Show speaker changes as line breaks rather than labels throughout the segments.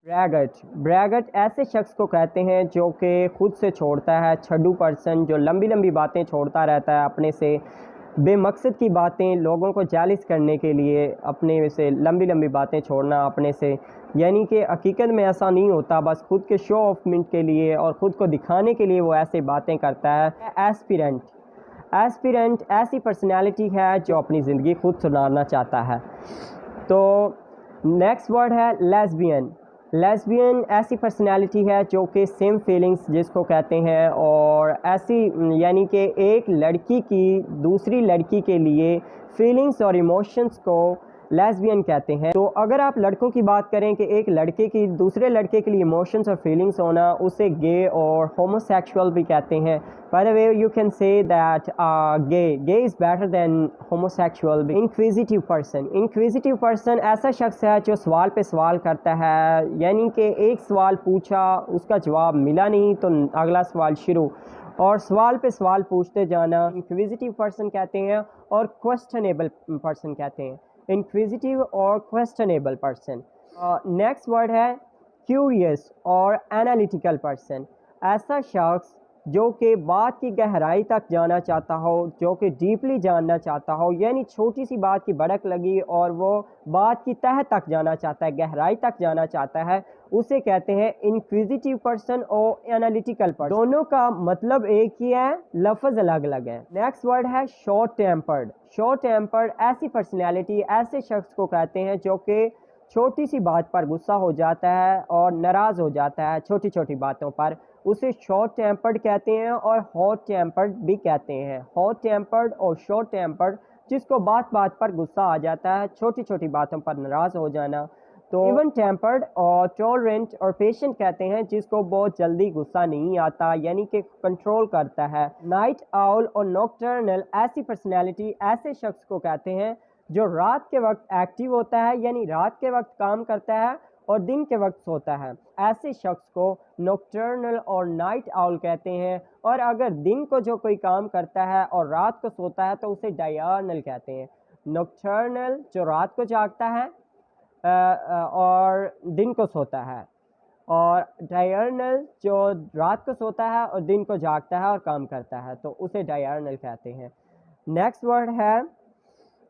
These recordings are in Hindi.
ब्रैगट ब्रैगट ऐसे शख्स को कहते हैं जो कि खुद से छोड़ता है, छड्डू पर्सन, जो लंबी लंबी बातें छोड़ता रहता है अपने से, बेमकसद की बातें, लोगों को जालिस करने के लिए अपने से लंबी लंबी बातें छोड़ना अपने से, यानी कि हकीकत में ऐसा नहीं होता, बस खुद के शो ऑफ मिनट के लिए और ख़ुद को दिखाने के लिए वो ऐसी बातें करता है। एस्पिरेंट एस्पिरेंट ऐसी पर्सनैलिटी है जो अपनी ज़िंदगी खुद सुधारना चाहता है। तो नेक्स्ट वर्ड है लेस्बियन। लेस्बियन ऐसी पर्सनैलिटी है जो कि सेम फीलिंग्स जिसको कहते हैं, और ऐसी यानी कि एक लड़की की दूसरी लड़की के लिए फीलिंग्स और इमोशंस को लेस्बियन कहते हैं। तो अगर आप लड़कों की बात करें कि एक लड़के की दूसरे लड़के के लिए इमोशंस और फीलिंग्स होना, उसे गे और होमोसेक्सुअल भी कहते हैं। By the way you can say that gay is better than homosexual. Inquisitive person ऐसा शख्स है जो सवाल पे सवाल करता है, यानी कि एक सवाल पूछा, उसका जवाब मिला नहीं तो अगला सवाल शुरू, और सवाल पे सवाल पूछते जाना इंक्विजिटिव पर्सन कहते हैं। और क्वेश्चनेबल पर्सन कहते हैं, इंक्विजिटिव और क्वेश्चनेबल पर्सन। नेक्स्ट वर्ड है क्यूरियस और एनालिटिकल पर्सन। ऐसा शख्स जो कि बात की गहराई तक जाना चाहता हो, जो कि डीपली जानना चाहता हो, यानी छोटी सी बात की भड़क लगी और वो बात की तह तक जाना चाहता है, गहराई तक जाना चाहता है, उसे कहते हैं इंक्विजिटिव पर्सन और एनालिटिकल पर्सन। दोनों का मतलब एक ही है, लफ्ज़ अलग अलग है। नेक्स्ट वर्ड है शॉर्ट टेम्पर्ड। शॉर्ट टेम्पर्ड ऐसी पर्सनैलिटी, ऐसे शख्स को कहते हैं जो कि छोटी सी बात पर गुस्सा हो जाता है और नाराज़ हो जाता है छोटी छोटी बातों पर, उसे शॉर्ट टेम्पर्ड कहते हैं और हॉट टेम्पर्ड भी कहते हैं। हॉट टेम्पर्ड और शॉर्ट टेम्पर्ड, जिसको बात बात पर गुस्सा आ जाता है, छोटी छोटी बातों पर नाराज़ हो जाना। तो इवन टेम्पर्ड और टॉलरेंट और पेशेंट कहते हैं जिसको बहुत जल्दी गुस्सा नहीं आता, यानी कि कंट्रोल करता है। नाइट आउल और नॉकटर्नल ऐसी पर्सनैलिटी, ऐसे शख्स को कहते हैं जो रात के वक्त एक्टिव होता है, यानी रात के वक्त काम करता है और दिन के वक्त सोता है। ऐसे शख्स को नॉकटर्नल और नाइट आउल कहते हैं। और अगर दिन को जो कोई काम करता है और रात को सोता है तो उसे डायर्नल कहते हैं। नॉकटर्नल जो रात को जागता है और दिन को सोता है, और डायर्नल जो रात को सोता है और दिन को जागता है और काम करता है, तो उसे डायर्नल कहते हैं। नेक्स्ट वर्ड है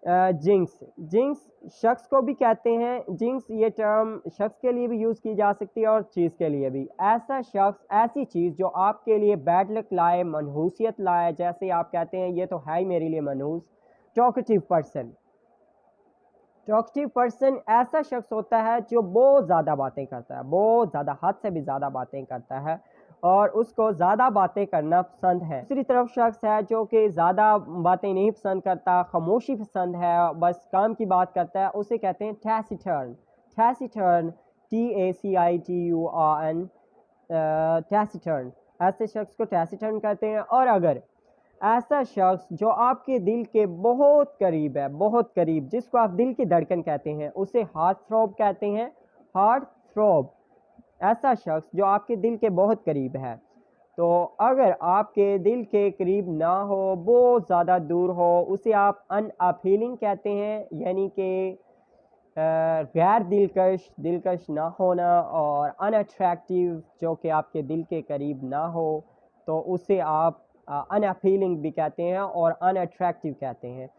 जिंक्स। जिंक्स शख्स को भी कहते हैं। जिंक्स ये टर्म शख्स के लिए भी यूज़ की जा सकती है और चीज़ के लिए भी। ऐसा शख्स, ऐसी चीज़ जो आपके लिए बैड लक लाए, मनहूसियत लाए, जैसे आप कहते हैं ये तो है ही मेरे लिए मनहूस। Talkative person. टॉकेटिव पर्सन ऐसा शख्स होता है जो बहुत ज़्यादा बातें करता है, बहुत ज़्यादा, हद से भी ज़्यादा बातें करता है और उसको ज़्यादा बातें करना पसंद है। दूसरी तरफ शख्स है जो कि ज़्यादा बातें नहीं पसंद करता, खामोशी पसंद है, बस काम की बात करता है, उसे कहते हैं टैसिटर्न। टैसिटर्न, TACITURN, टैसिटर्न। ऐसे शख्स को टैसिटर्न कहते हैं। और अगर ऐसा शख्स जो आपके दिल के बहुत करीब है, बहुत करीब, जिसको आप दिल की धड़कन कहते हैं, उसे हार्ट थ्रॉब कहते हैं। हार्ट थ्रॉब ऐसा शख्स जो आपके दिल के बहुत करीब है। तो अगर आपके दिल के करीब ना हो, बहुत ज़्यादा दूर हो, उसे आप अनअपीलिंग कहते हैं, यानी कि गैर दिलकश ना होना, और अनअट्रैक्टिव जो कि आपके दिल के करीब ना हो, तो उसे आप अनअपीलिंग भी कहते हैं और अनअट्रैक्टिव कहते हैं।